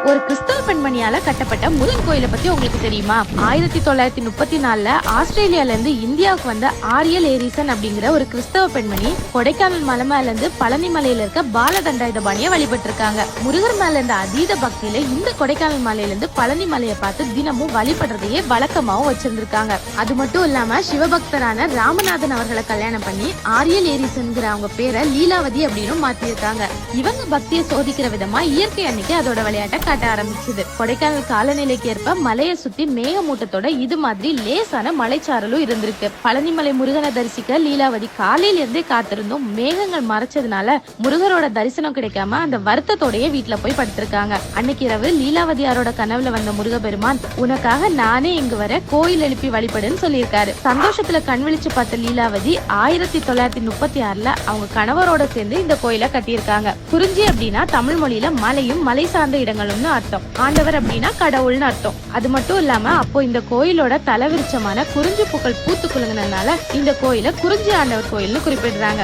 ஒரு கிறிஸ்தவ பெண்மணியால கட்டப்பட்ட முருகன் கோயிலை பத்தி உங்களுக்கு தெரியுமா? 1934 ஆஸ்திரேலியால இருந்து இந்தியாவுக்கு வந்த ஆரியல் ஏரிசன் அப்படிங்கிற ஒரு கிறிஸ்தவ பெண்மணி கொடைக்கானல் மலை மேல இருந்து பழனி மலையில இருக்க பாலதண்டாயுதபாணியை வழிபட்டு இருக்காங்க. முருகர் மேல இருந்த அதீத பக்தியில இந்த கொடைக்கானல் மலையில இருந்து பழனி மலையை பார்த்து தினமும் வழிபடுறதையே வழக்கமாவும் வச்சிருந்திருக்காங்க. அது மட்டும் இல்லாம சிவபக்தரான ராமநாதன் அவர்களை கல்யாணம் பண்ணி ஆரியல் ஏரிசன்ங்கிற அவங்க பேரை லீலாவதி அப்படின்னு மாத்திருக்காங்க. இவங்க பக்தியை சோதிக்கிற விதமா இயற்கை அன்னைக்கு அதோட விளையாட்டை காட்ட ஆரம்பிச்சது. கொடைக்கானல் காலநிலைக்கு ஏற்ப மலையை சுத்தி மேகமூட்டத்தோட இது மாதிரி லேசான மலைச்சாரலும் இருந்திருக்கு. பழனிமலை முருகனை தரிசிக்க லீலாவதி காலையில இருந்தே காத்திருந்தும் மேகங்கள் மறைச்சதுனால முருகரோட தரிசனம் கிடைக்காம அந்த வருத்தத்தோடயே வீட்டுல போய் படுத்திருக்காங்க. அன்னைக்கு இரவு லீலாவதியாரோட கனவுல வந்த முருகபெருமான், உனக்காக நானே இங்கு வர கோயில் எழுப்பி வழிபடுன்னு சொல்லியிருக்காரு. சந்தோஷத்துல கண் விழிச்சு பார்த்த லீலாவதி 1936 அவங்க கணவரோட சேர்ந்து இந்த கோயிலை கட்டியிருக்காங்க. குறிஞ்சி அப்படின்னா தமிழ் மொழியில மலையும் மலை சார்ந்த இடங்களும் அர்த்தம். ஆண்டவர் அப்படின்னா கடவுள்னு அர்த்தம். அது மட்டும் இல்லாம அப்போ இந்த கோயிலோட தலவிருச்சமான குறிஞ்சி பூக்கள் பூத்து குலுங்கினால இந்த கோயிலை குறிஞ்சி ஆண்டவர் கோயில்னு குறிப்பிடுறாங்க.